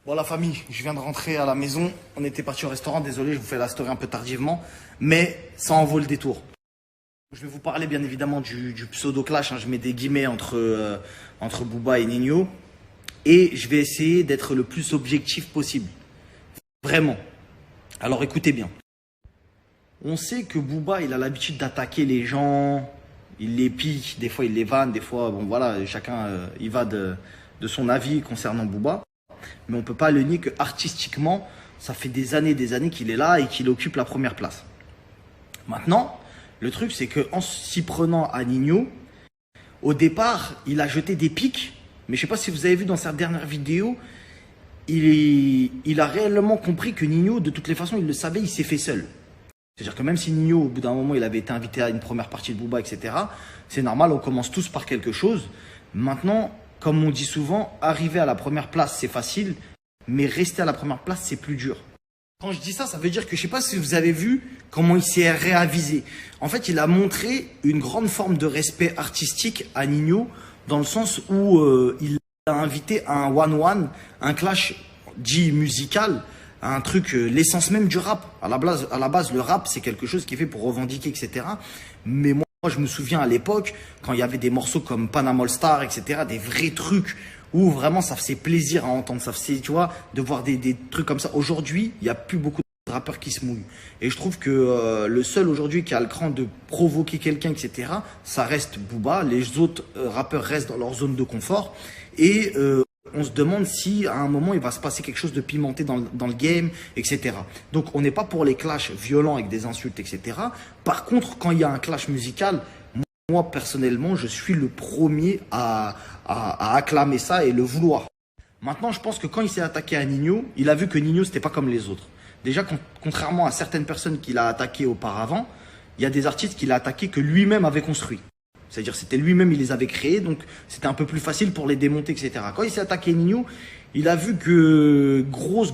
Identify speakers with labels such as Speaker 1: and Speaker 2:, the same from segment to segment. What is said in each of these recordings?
Speaker 1: Bon la famille, je viens de rentrer à la maison, on était parti au restaurant, désolé je vous fais la story un peu tardivement, mais ça en vaut le détour. Je vais vous parler bien évidemment du pseudo clash, hein, je mets des guillemets entre Booba et Ninho, et je vais essayer d'être le plus objectif possible, vraiment. Alors écoutez bien, on sait que Booba il a l'habitude d'attaquer les gens, il les pique, des fois il les vanne, des fois bon voilà, chacun il va de son avis concernant Booba. Mais on ne peut pas le nier que artistiquement, ça fait des années qu'il est là et qu'il occupe la première place. Maintenant, le truc, c'est qu'en s'y prenant à Ninho, au départ, il a jeté des pics. Mais je ne sais pas si vous avez vu dans sa dernière vidéo, il a réellement compris que Ninho, de toutes les façons, il le savait, il s'est fait seul. C'est-à-dire que même si Ninho, au bout d'un moment, il avait été invité à une première partie de Booba, etc., c'est normal, on commence tous par quelque chose. Maintenant, comme on dit souvent, arriver à la première place, c'est facile, mais rester à la première place, c'est plus dur. Quand je dis ça, ça veut dire que je ne sais pas si vous avez vu comment il s'est réavisé. En fait, il a montré une grande forme de respect artistique à Ninho, dans le sens où il a invité à un one-one, un clash dit musical, un truc, l'essence même du rap. À la base, le rap, c'est quelque chose qui est fait pour revendiquer, etc. Mais moi, je me souviens à l'époque, quand il y avait des morceaux comme Panama All Star, etc., des vrais trucs où vraiment ça faisait plaisir à entendre, ça faisait, tu vois, de voir des trucs comme ça. Aujourd'hui, il n'y a plus beaucoup de rappeurs qui se mouillent. Et je trouve que le seul aujourd'hui qui a le cran de provoquer quelqu'un, etc., ça reste Booba. Les autres rappeurs restent dans leur zone de confort. Et on se demande si à un moment il va se passer quelque chose de pimenté dans le game, etc. Donc on n'est pas pour les clashs violents avec des insultes, etc. Par contre, quand il y a un clash musical, moi personnellement, je suis le premier à acclamer ça et le vouloir. Maintenant, je pense que quand il s'est attaqué à Ninho, il a vu que Ninho, c'était pas comme les autres. Déjà, contrairement à certaines personnes qu'il a attaquées auparavant, il y a des artistes qu'il a attaqués que lui-même avait construits. C'est-à-dire c'était lui-même, il les avait créés, donc c'était un peu plus facile pour les démonter, etc. Quand il s'est attaqué Ninho, il a vu que grosse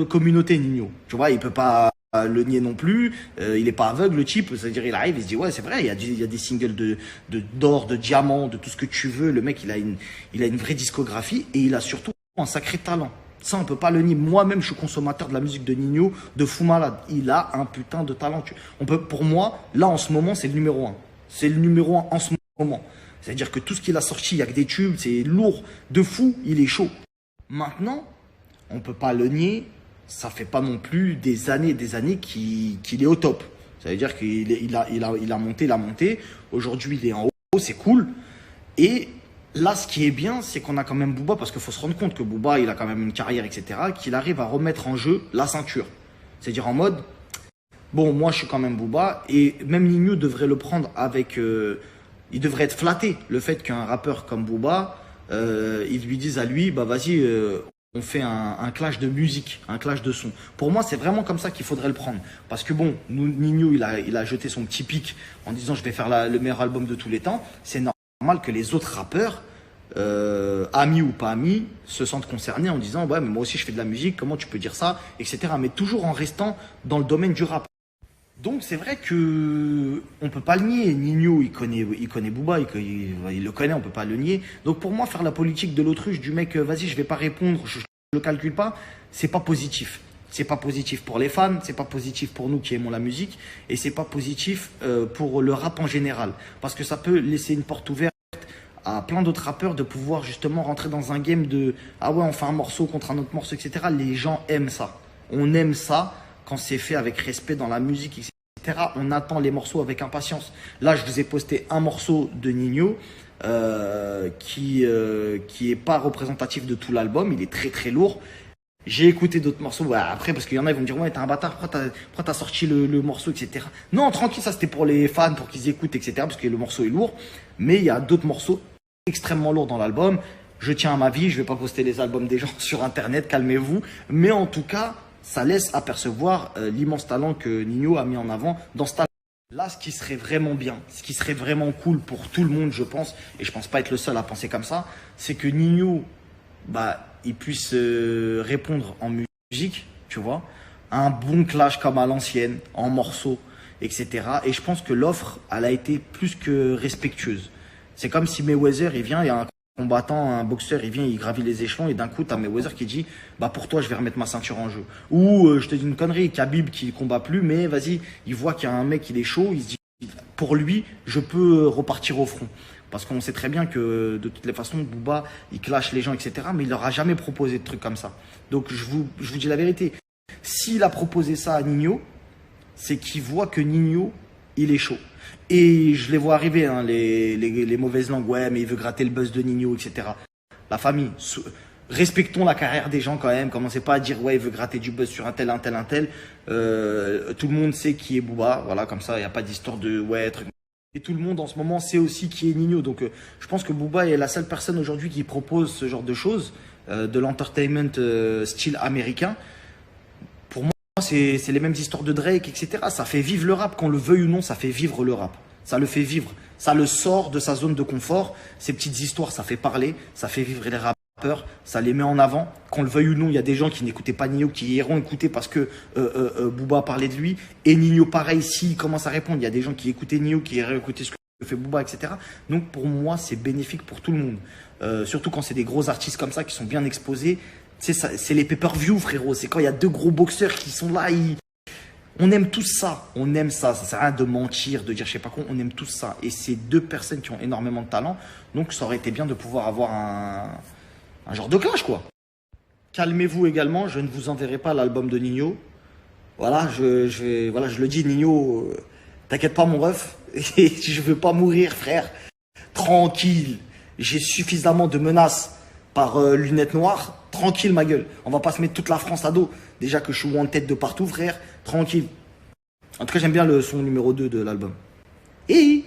Speaker 1: communauté Ninho. Tu vois, il peut pas le nier non plus, il n'est pas aveugle le type, c'est-à-dire il arrive, il se dit ouais c'est vrai, il y a des singles d'or, de diamants, de tout ce que tu veux, le mec il a une vraie discographie et il a surtout un sacré talent. Ça, on peut pas le nier. Moi-même, je suis consommateur de la musique de Ninho, de fou malade. Il a un putain de talent. Pour moi, là, en ce moment, c'est le numéro 1. C'est le numéro 1 en ce moment. C'est-à-dire que tout ce qu'il a sorti, il y a que des tubes, c'est lourd, de fou, il est chaud. Maintenant, on peut pas le nier, ça fait pas non plus des années qu'il est au top. Ça veut dire qu'il a monté. Aujourd'hui, il est en haut, c'est cool. Et là, ce qui est bien, c'est qu'on a quand même Booba, parce qu'il faut se rendre compte que Booba, il a quand même une carrière, etc., qu'il arrive à remettre en jeu la ceinture. C'est-à-dire en mode, bon, moi, je suis quand même Booba, et même Ninho devrait le prendre avec... il devrait être flatté, le fait qu'un rappeur comme Booba, il lui dise à lui, bah vas-y, on fait un clash de musique, un clash de son. Pour moi, c'est vraiment comme ça qu'il faudrait le prendre. Parce que bon, Ninho, il a jeté son petit pic en disant, je vais faire le meilleur album de tous les temps. C'est normal que les autres rappeurs, amis ou pas amis, se sentent concernés en disant ouais mais moi aussi je fais de la musique, comment tu peux dire ça, etc. Mais toujours en restant dans le domaine du rap. Donc c'est vrai que on peut pas le nier. Ninho il connaît Booba, il le connaît, on peut pas le nier. Donc pour moi faire la politique de l'autruche du mec vas-y je vais pas répondre, je le calcule pas, c'est pas positif. C'est pas positif pour les fans, c'est pas positif pour nous qui aimons la musique et c'est pas positif pour le rap en général parce que ça peut laisser une porte ouverte à plein d'autres rappeurs de pouvoir justement rentrer dans un game de ah ouais on fait un morceau contre un autre morceau, etc. Les gens aiment ça. On aime ça quand c'est fait avec respect dans la musique, etc. On attend les morceaux avec impatience. Là, je vous ai posté un morceau de Ninho qui est pas représentatif de tout l'album. Il est très lourd. J'ai écouté d'autres morceaux. Ouais, après, parce qu'il y en a, ils vont me dire ouais, t'es un bâtard, pourquoi t'as sorti le morceau, etc. Non, tranquille, ça c'était pour les fans, pour qu'ils écoutent, etc. Parce que le morceau est lourd. Mais il y a d'autres morceaux extrêmement lourds dans l'album. Je tiens à ma vie, je vais pas poster les albums des gens sur internet, calmez-vous. Mais en tout cas, ça laisse apercevoir l'immense talent que Ninho a mis en avant dans ce talent. Là, ce qui serait vraiment bien, ce qui serait vraiment cool pour tout le monde, je pense, et je pense pas être le seul à penser comme ça, c'est que Ninho, bah, il puisse répondre en musique, tu vois, un bon clash comme à l'ancienne, en morceaux, etc. Et je pense que l'offre, elle a été plus que respectueuse. C'est comme si Mayweather, il vient, il y a un combattant, un boxeur, il vient, il gravit les échelons et d'un coup, t'as Mayweather qui dit, bah pour toi, je vais remettre ma ceinture en jeu. Ou je te dis une connerie, Khabib qui combat plus, mais vas-y, il voit qu'il y a un mec, il est chaud, il se dit, pour lui, je peux repartir au front. Parce qu'on sait très bien que de toutes les façons, Booba, il clash les gens, etc. Mais il leur a jamais proposé de trucs comme ça. Donc je vous dis la vérité. S'il a proposé ça à Nino, c'est qu'il voit que Nino, il est chaud. Et je les vois arriver, hein, les mauvaises langues. Ouais, mais il veut gratter le buzz de Nino, etc. La famille, respectons la carrière des gens quand même. Commencez pas à dire, ouais, il veut gratter du buzz sur un tel, un tel, un tel. Tout le monde sait qui est Booba. Voilà, comme ça, il n'y a pas d'histoire de, ouais, truc. Et tout le monde en ce moment sait aussi qui est Nino. Donc je pense que Booba est la seule personne aujourd'hui qui propose ce genre de choses, de l'entertainment style américain. Pour moi, c'est les mêmes histoires de Drake, etc. Ça fait vivre le rap, qu'on le veuille ou non, ça fait vivre le rap. Ça le fait vivre. Ça le sort de sa zone de confort. Ces petites histoires, ça fait parler, ça fait vivre les rappeurs, ça les met en avant. Qu'on le veuille ou non, il y a des gens qui n'écoutaient pas Nino, qui iront écouter parce que Booba parlait de lui. Et Nino, pareil, s'il commence à répondre, il y a des gens qui écoutaient Nino, qui iraient écouter ce que fait Booba, etc. Donc pour moi, c'est bénéfique pour tout le monde. Surtout quand c'est des gros artistes comme ça qui sont bien exposés. C'est les pay-per-view, frérot. C'est quand il y a deux gros boxeurs qui sont là. On aime tous ça. On aime ça. Ça sert à rien de mentir, de dire je sais pas quoi. On aime tous ça. Et c'est deux personnes qui ont énormément de talent. Donc ça aurait été bien de pouvoir avoir un genre de clash, quoi. Calmez-vous également. Je ne vous enverrai pas l'album de Nino. Voilà, je le dis, Nino, t'inquiète pas, mon ref. Je veux pas mourir, frère. Tranquille. J'ai suffisamment de menaces par lunettes noires. Tranquille, ma gueule. On va pas se mettre toute la France à dos. Déjà que je suis en tête de partout, frère. Tranquille. En tout cas, j'aime bien le son numéro 2 de l'album. Et